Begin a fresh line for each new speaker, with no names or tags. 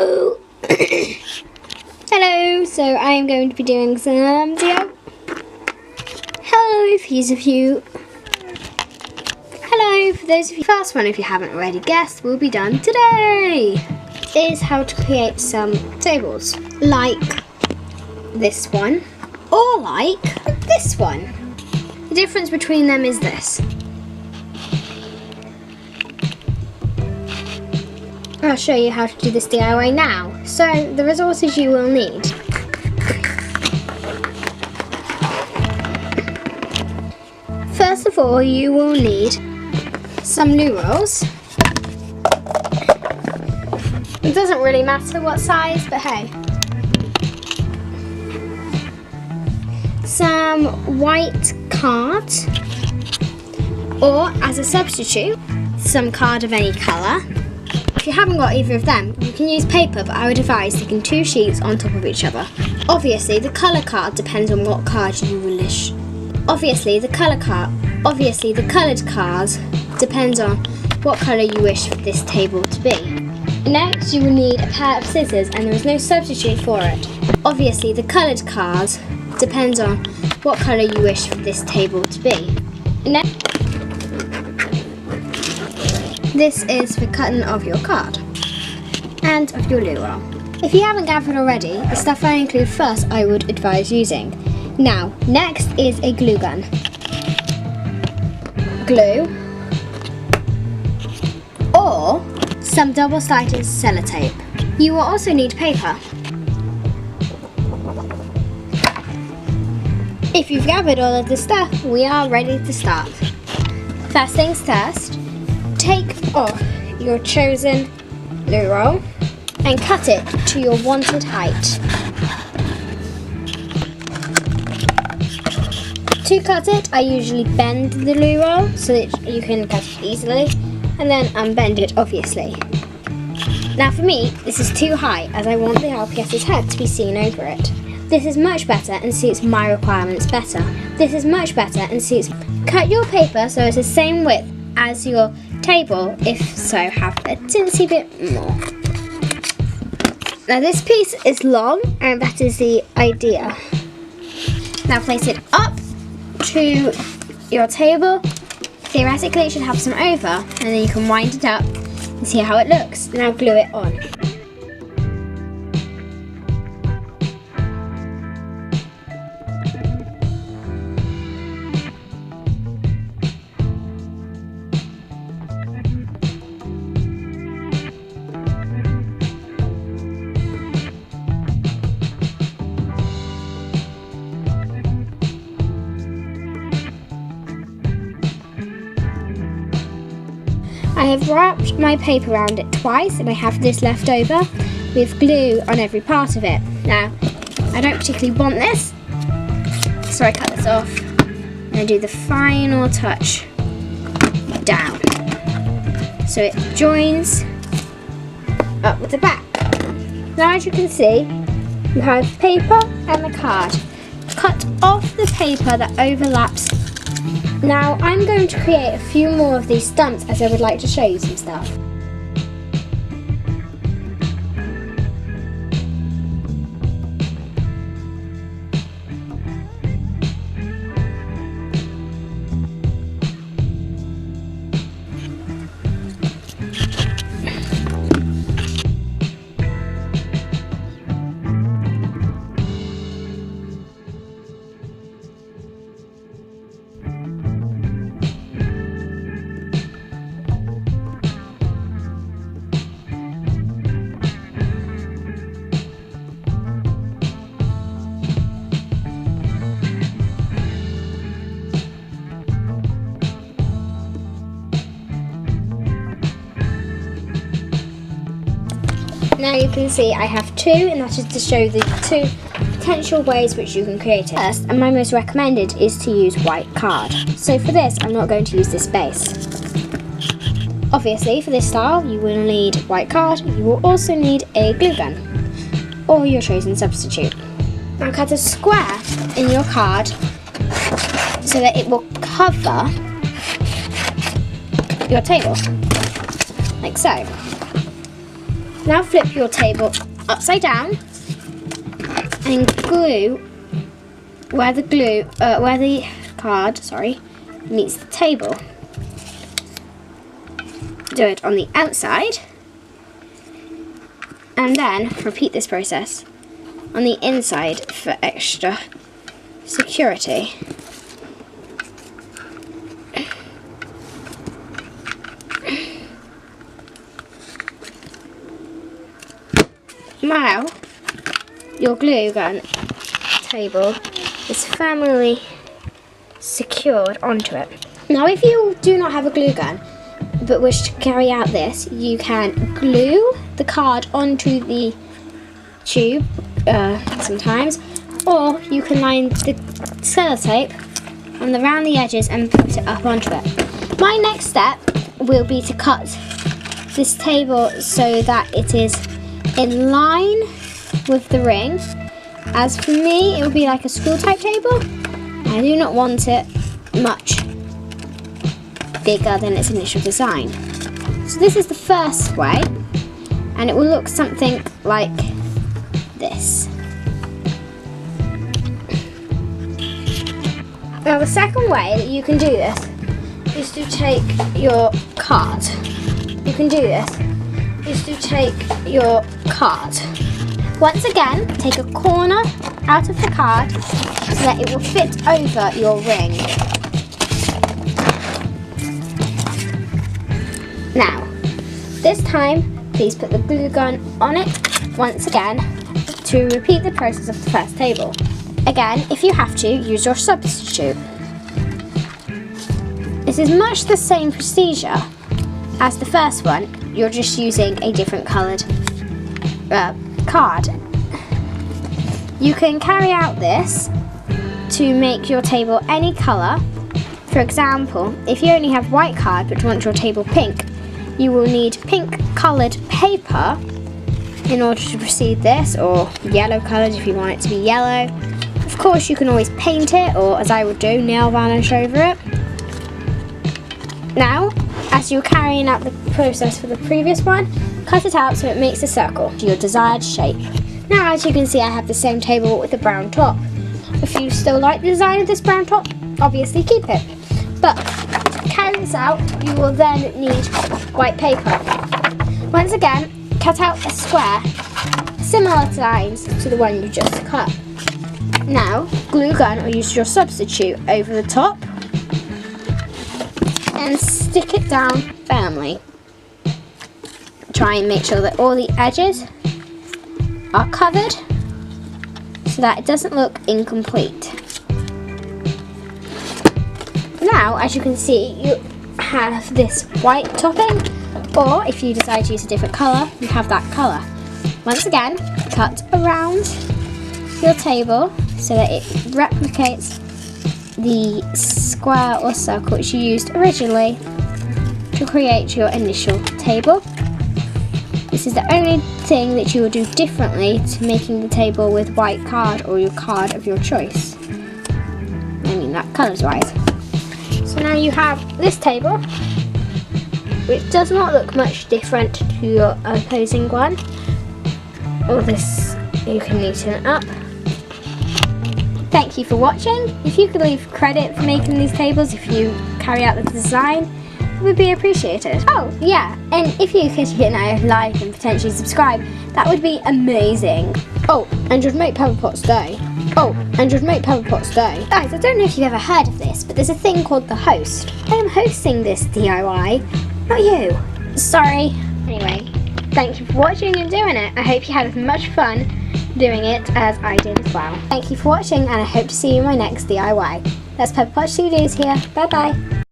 Hello! Hello, so I am going to be doing some video. Hello, for those of you. Hello, for those of you. First one, if you haven't already guessed, will be done today. Is how to create some tables. Like this one, or like this one. The difference between them is this. I'll show you how to do this DIY now. So, the resources you will need. First of all, you will need some loo rolls. It doesn't really matter what size, but hey. Some white card, or as a substitute, some card of any colour. If you haven't got either of them, you can use paper, but I would advise sticking 2 sheets on top of each other. Obviously, the colour card depends on what card you wish. Obviously, the coloured card depends on what colour you wish this table to be. Next, you will need a pair of scissors, and there is no substitute for it. Obviously, the coloured card depends on what colour you wish for this table to be. Next, this is for cutting of your card and of your loo roll. If you haven't gathered already, the stuff I include first I would advise using. Now, next is a glue gun. Glue, or some double-sided sellotape. You will also need paper. If you've gathered all of the stuff, we are ready to start. First things first, take off your chosen loo roll and cut it to your wanted height. To cut it, I usually bend the loo roll so that you can cut it easily, and then unbend it, obviously. Now for me, this is too high as I want the RPS's head to be seen over it. This is much better and suits my requirements better. This is much better and suits... Cut your paper so it's the same width as your table, if so have a teensy bit more. Now this piece is long, and that is the idea. Now place it up to your table. Theoretically it should have some over, and then you can wind it up and see how it looks. Now glue it on. I have wrapped my paper around it twice, and I have this left over with glue on every part of it. Now, I don't particularly want this, so I cut this off and I do the final touch down. So it joins up with the back. Now as you can see, you have paper and the card. Cut off the paper that overlaps. Now I'm going to create a few more of these stumps as I would like to show you some stuff. Now you can see I have 2, and that is to show the 2 potential ways which you can create it. First, and my most recommended, is to use white card. So for this, I'm not going to use this base. Obviously, for this style, you will need white card. You will also need a glue gun, or your chosen substitute. Now cut a square in your card so that it will cover your table, like so. Now flip your table upside down and glue where the card meets the table. Do it on the outside and then repeat this process on the inside for extra security. Now your glue gun table is firmly secured onto it. Now if you do not have a glue gun but wish to carry out this, you can glue the card onto the tube sometimes, or you can line the sellotape around the edges and put it up onto it. My next step will be to cut this table so that it is in line with the ring. As for me, it will be like a school type table. I do not want it much bigger than its initial design. So this is the first way, and it will look something like this. Now the second way that you can do this is to take your card. Once again, take a corner out of the card so that it will fit over your ring. Now, this time, please put the glue gun on it once again to repeat the process of the first table. Again, if you have to, use your substitute. This is much the same procedure as the first one, you're just using a different coloured card. You can carry out this to make your table any colour. For example, if you only have white card but want your table pink, you will need pink coloured paper in order to proceed this, or yellow coloured if you want it to be yellow. Of course you can always paint it, or as I would do, nail varnish over it. Now, as you're carrying out the process for the previous one, cut it out so it makes a circle to your desired shape. Now as you can see, I have the same table with a brown top. If you still like the design of this brown top, obviously keep it. But to carry this out, you will then need white paper. Once again, cut out a square, similar lines to the one you just cut. Now, glue gun or use your substitute over the top and stick it down firmly. Try and make sure that all the edges are covered so that it doesn't look incomplete. Now, as you can see, you have this white topping, or if you decide to use a different colour, you have that colour. Once again, cut around your table so that it replicates the square or circle which you used originally to create your initial table. This is the only thing that you will do differently to making the table with white card or your card of your choice. I mean that colours wise. So now you have this table, which does not look much different to your opposing one. Or this, you can neaten it up. Thank you for watching. If you could leave credit for making these tables if you carry out the design, it would be appreciated. Oh yeah, and if you could like and potentially subscribe, that would be amazing. Oh, and you'd make pepper pots day. Guys, I don't know if you've ever heard of this, but there's a thing called the host. I am hosting this DIY, not you. Sorry. Anyway, thank you for watching and doing it. I hope you had as much fun doing it as I did as well. Thank you for watching, and I hope to see you in my next DIY. That's Pepper Pot Studios here. Bye bye.